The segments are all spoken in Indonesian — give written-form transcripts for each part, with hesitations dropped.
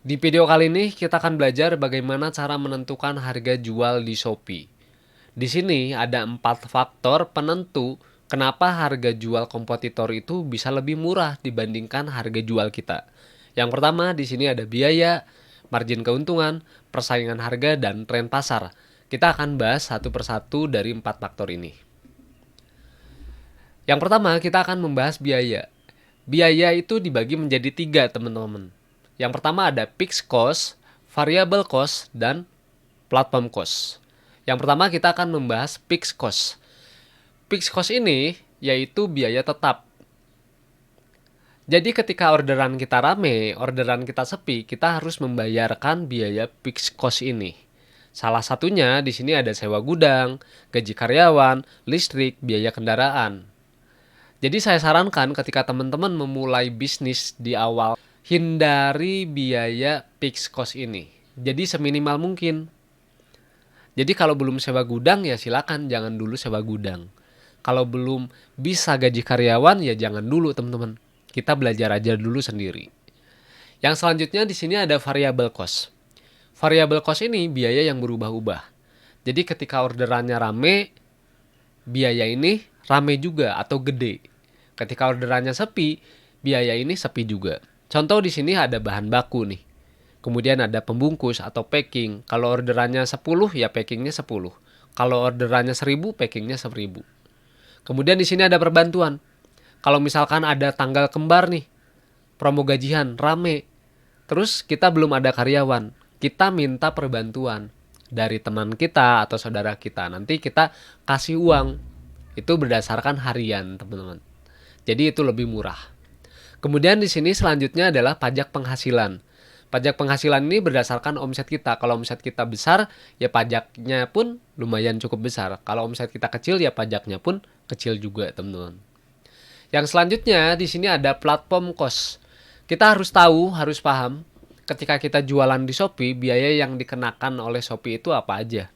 Di video kali ini kita akan belajar bagaimana cara menentukan harga jual di Shopee. Di sini ada 4 faktor penentu kenapa harga jual kompetitor itu bisa lebih murah dibandingkan harga jual kita. Yang pertama di sini ada biaya, margin keuntungan, persaingan harga, dan tren pasar. Kita akan bahas satu persatu dari 4 faktor ini. Yang pertama kita akan membahas biaya. Biaya itu dibagi menjadi 3 teman-teman. Yang pertama ada fixed cost, variable cost, dan platform cost. Yang pertama kita akan membahas fixed cost. Fixed cost ini yaitu biaya tetap. Jadi ketika orderan kita rame, orderan kita sepi, kita harus membayarkan biaya fixed cost ini. Salah satunya di sini ada sewa gudang, gaji karyawan, listrik, biaya kendaraan. Jadi saya sarankan ketika teman-teman memulai bisnis di awal, hindari biaya fixed cost ini. Jadi seminimal mungkin. Jadi kalau belum sewa gudang ya silakan jangan dulu sewa gudang. Kalau belum bisa gaji karyawan ya jangan dulu teman-teman. Kita belajar aja dulu sendiri. Yang selanjutnya di sini ada variable cost. Variable cost ini biaya yang berubah-ubah. Jadi ketika orderannya rame, biaya ini rame juga atau gede. Ketika orderannya sepi, biaya ini sepi juga. Contoh di sini ada bahan baku nih. Kemudian ada pembungkus atau packing. Kalau orderannya 10 ya packingnya 10. Kalau orderannya 1000 packingnya 1000. Kemudian di sini ada perbantuan. Kalau misalkan ada tanggal kembar nih, promo gajian rame. Terus kita belum ada karyawan. Kita minta perbantuan dari teman kita atau saudara kita. Nanti kita kasih uang. Itu berdasarkan harian, teman-teman. Jadi itu lebih murah. Kemudian di sini selanjutnya adalah pajak penghasilan. Pajak penghasilan ini berdasarkan omset kita. Kalau omset kita besar, ya pajaknya pun lumayan cukup besar. Kalau omset kita kecil, ya pajaknya pun kecil juga, teman-teman. Yang selanjutnya di sini ada platform cost. Kita harus tahu, harus paham ketika kita jualan di Shopee, biaya yang dikenakan oleh Shopee itu apa aja.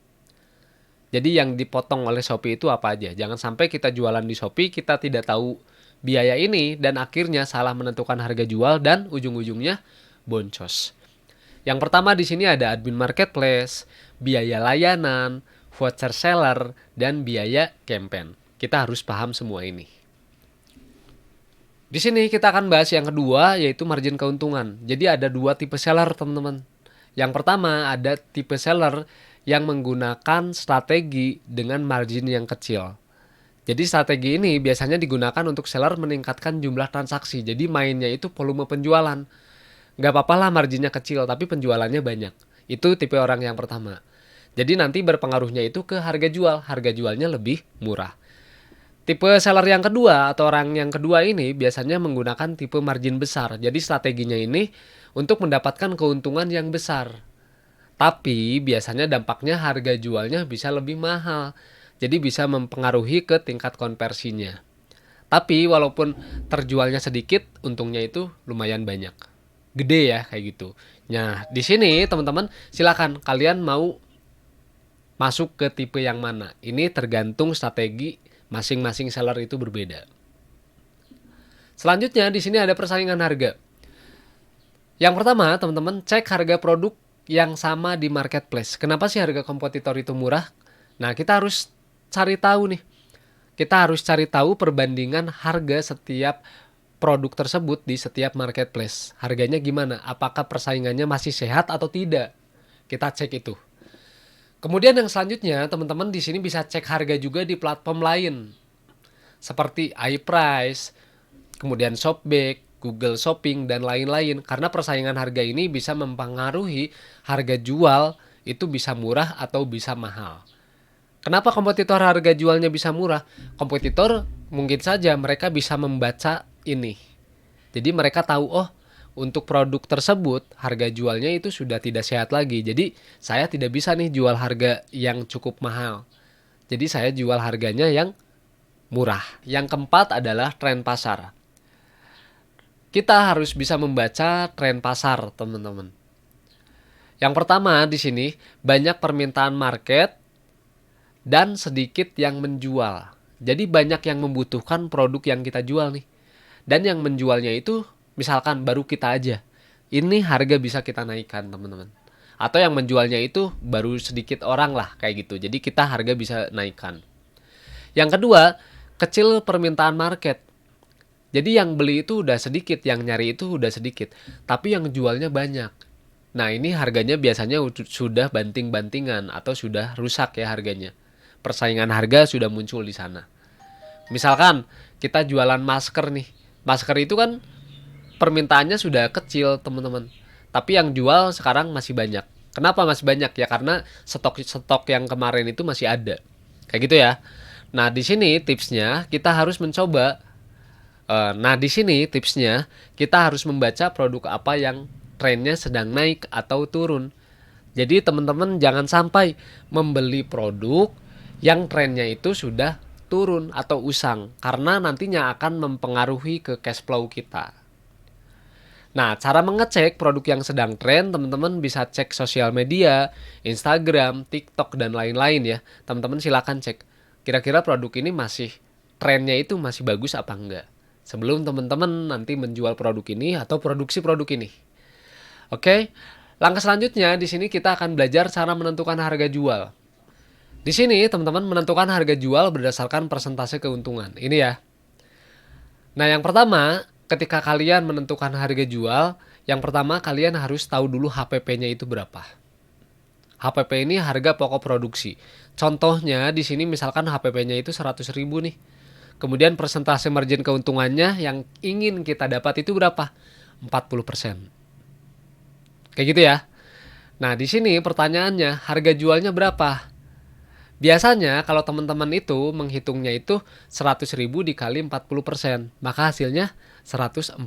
Jadi yang dipotong oleh Shopee itu apa aja. Jangan sampai kita jualan di Shopee, kita tidak tahu biaya ini dan akhirnya salah menentukan harga jual dan ujung-ujungnya boncos. Yang pertama di sini ada admin marketplace, biaya layanan, voucher seller, dan biaya campaign. Kita harus paham semua ini. Di sini kita akan bahas yang kedua yaitu margin keuntungan. Jadi ada 2 tipe seller, teman-teman. Yang pertama ada tipe seller yang menggunakan strategi dengan margin yang kecil. Jadi strategi ini biasanya digunakan untuk seller meningkatkan jumlah transaksi. Jadi mainnya itu volume penjualan. Nggak apa-apa lah marginnya kecil tapi penjualannya banyak. Itu tipe orang yang pertama. Jadi nanti berpengaruhnya itu ke harga jual. Harga jualnya lebih murah. Tipe seller yang kedua atau orang yang kedua ini biasanya menggunakan tipe margin besar. Jadi strateginya ini untuk mendapatkan keuntungan yang besar. Tapi biasanya dampaknya harga jualnya bisa lebih mahal. Jadi bisa mempengaruhi ke tingkat konversinya. Tapi walaupun terjualnya sedikit, untungnya itu lumayan banyak. Gede ya kayak gitu. Nah, di sini teman-teman silakan kalian mau masuk ke tipe yang mana. Ini tergantung strategi masing-masing seller itu berbeda. Selanjutnya di sini ada persaingan harga. Yang pertama, teman-teman cek harga produk yang sama di marketplace. Kenapa sih harga kompetitor itu murah? Nah, kita harus cari tahu nih. Kita harus cari tahu perbandingan harga setiap produk tersebut di setiap marketplace. Harganya gimana? Apakah persaingannya masih sehat atau tidak? Kita cek itu. Kemudian yang selanjutnya, teman-teman di sini bisa cek harga juga di platform lain. Seperti iPrice, kemudian Shopback, Google Shopping, dan lain-lain. Karena persaingan harga ini bisa mempengaruhi harga jual itu bisa murah atau bisa mahal. Kenapa kompetitor harga jualnya bisa murah? Kompetitor mungkin saja mereka bisa membaca ini. Jadi mereka tahu, oh untuk produk tersebut harga jualnya itu sudah tidak sehat lagi. Jadi saya tidak bisa nih jual harga yang cukup mahal. Jadi saya jual harganya yang murah. Yang keempat adalah tren pasar. Kita harus bisa membaca tren pasar, teman-teman. Yang pertama di sini banyak permintaan market dan sedikit yang menjual. Jadi banyak yang membutuhkan produk yang kita jual nih. Dan yang menjualnya itu misalkan baru kita aja. ini harga bisa kita naikkan teman-teman. Atau yang menjualnya itu baru sedikit orang lah kayak gitu. Jadi kita harga bisa naikkan. Yang kedua, kecil permintaan market. Jadi yang beli itu udah sedikit, yang nyari itu udah sedikit, tapi yang jualnya banyak. Nah, ini harganya biasanya sudah banting-bantingan atau sudah rusak ya harganya. Persaingan harga sudah muncul di sana. Misalkan kita jualan masker nih. Masker itu kan permintaannya sudah kecil, teman-teman. Tapi yang jual sekarang masih banyak. Kenapa masih banyak? Ya karena stok yang kemarin itu masih ada. Kayak gitu ya. Nah, di sini tipsnya kita harus mencoba. Nah, di sini tipsnya kita harus membaca produk apa yang trennya sedang naik atau turun. Jadi teman-teman jangan sampai membeli produk yang trennya itu sudah turun atau usang karena nantinya akan mempengaruhi ke cash flow kita. Nah, cara mengecek produk yang sedang tren, teman-teman bisa cek sosial media, Instagram, TikTok, dan lain-lain ya. Teman-teman silakan cek. Kira-kira produk ini masih trennya itu masih bagus apa enggak. Sebelum teman-teman nanti menjual produk ini atau produksi produk ini. Oke, langkah selanjutnya di sini kita akan belajar cara menentukan harga jual. Di sini teman-teman menentukan harga jual berdasarkan persentase keuntungan. Ini ya. Nah, yang pertama, ketika kalian menentukan harga jual, yang pertama kalian harus tahu dulu HPP-nya itu berapa. HPP ini harga pokok produksi. Contohnya di sini misalkan HPP-nya itu 100.000 nih. Kemudian persentase margin keuntungannya yang ingin kita dapat itu berapa? 40%. Kayak gitu ya. Nah, di sini pertanyaannya, harga jualnya berapa? Biasanya kalau teman-teman itu menghitungnya itu 100.000 dikali 40%, maka hasilnya 140.000.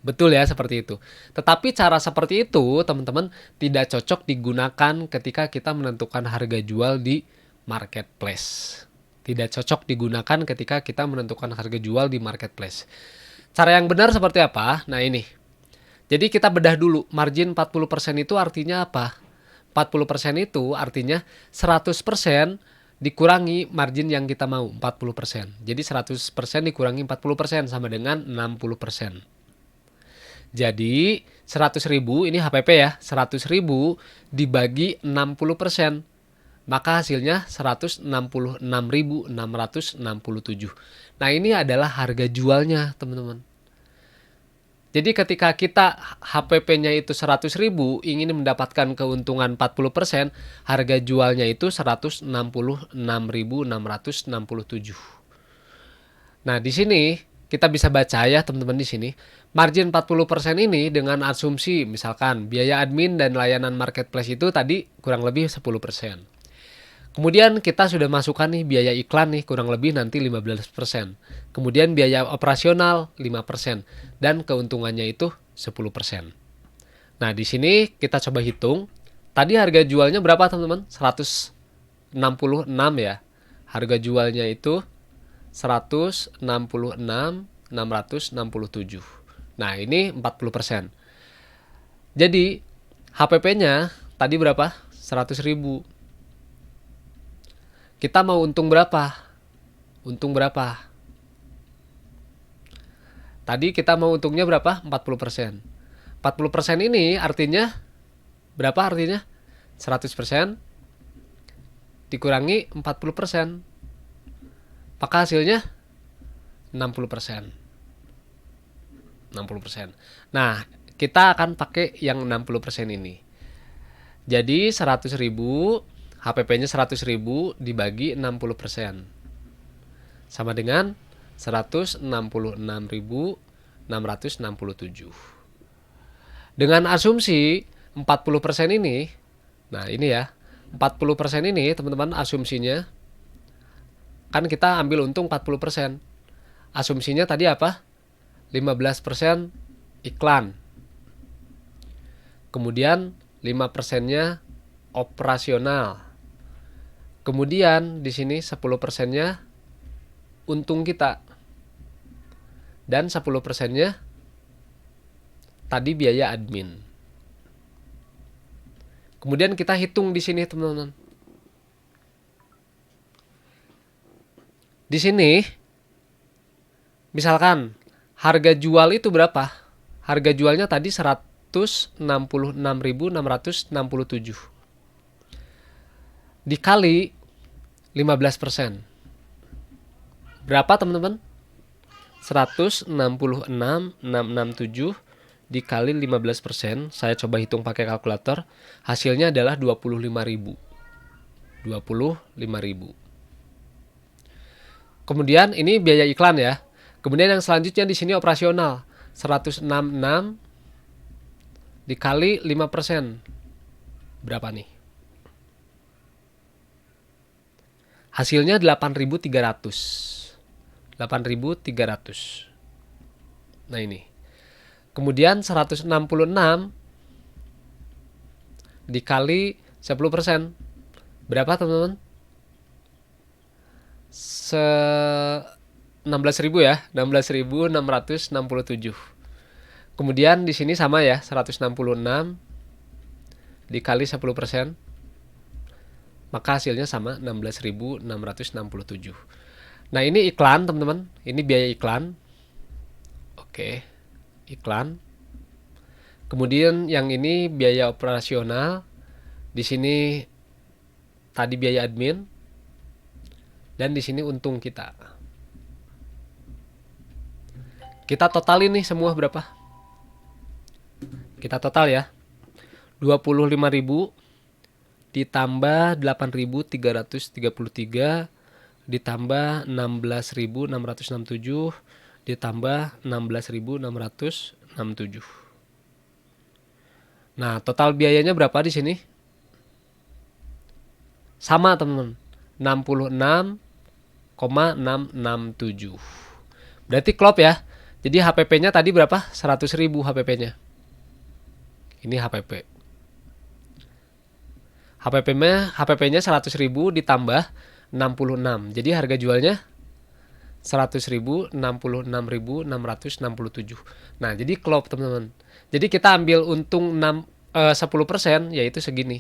Betul ya seperti itu. Tetapi cara seperti itu teman-teman tidak cocok digunakan ketika kita menentukan harga jual di marketplace. Tidak cocok digunakan ketika kita menentukan harga jual di marketplace. Cara yang benar seperti apa? Nah ini. Jadi kita bedah dulu, margin 40% itu artinya apa? 40% itu artinya 100% dikurangi margin yang kita mau, 40%. Jadi 100% dikurangi 40% sama dengan 60%. Jadi 100.000 ini HPP ya, 100.000 dibagi 60%. Maka hasilnya 166.667. Nah, ini adalah harga jualnya, teman-teman. Jadi ketika kita HPP-nya itu 100.000 ingin mendapatkan keuntungan 40%, harga jualnya itu 166.667. Nah, di sini kita bisa baca ya teman-teman di sini. Margin 40% ini dengan asumsi misalkan biaya admin dan layanan marketplace itu tadi kurang lebih 10%. Kemudian kita sudah masukkan nih biaya iklan nih kurang lebih nanti 15%. Kemudian biaya operasional 5% dan keuntungannya itu 10%. Nah, di sini kita coba hitung. Tadi harga jualnya berapa, teman-teman? 166 ya. Harga jualnya itu 166.667. Nah, ini 40%. Jadi HPP-nya tadi berapa? 100.000. Kita mau untung berapa? Untung berapa? Tadi kita mau untungnya berapa? 40%. 40% ini artinya berapa artinya? 100% dikurangi 40%. Maka hasilnya 60%. 60%. Nah, kita akan pakai yang 60% ini. Jadi 100.000 HPP-nya 100.000 dibagi 60%. Sama dengan 166.667. Dengan asumsi 40% ini, nah ini ya, 40% ini teman-teman asumsinya, kan kita ambil untung 40%. Asumsinya tadi apa? 15% iklan. Kemudian 5%-nya operasional. Kemudian di sini 10%-nya untung kita. Dan 10%-nya tadi biaya admin. Kemudian kita hitung di sini, teman-teman. Di sini misalkan harga jual itu berapa? Harga jualnya tadi 166.667 dikali 15%. Berapa teman-teman? 166.667 dikali 15%. Saya coba hitung pakai kalkulator. Hasilnya adalah 25.000. 25.000. Kemudian ini biaya iklan ya. Kemudian yang selanjutnya di sini operasional. 166 dikali 5%. Berapa nih? Hasilnya 8.300. 8.300. Nah ini. Kemudian 166 dikali 10%. Berapa teman-teman? 16.000 ya. 16.667. Kemudian di sini sama ya, 166 dikali 10%. Maka hasilnya sama 16.667. Nah, ini iklan, teman-teman. Ini biaya iklan. Oke. Iklan. Kemudian yang ini biaya operasional. Di sini tadi biaya admin. Dan di sini untung kita. Kita totalin nih semua berapa? Kita total ya. 25.000 ditambah 8.333 ditambah 16.667 ditambah 16.667. Nah, total biayanya berapa di sini? Sama, teman-teman. 66,667. Berarti klop ya. Jadi HPP-nya tadi berapa? 100.000 HPP-nya. Ini HPP. HPP-nya 100.000 ditambah 66. Jadi harga jualnya 100.000, 66.667. Nah, jadi klop teman-teman. Jadi kita ambil untung 10% yaitu segini.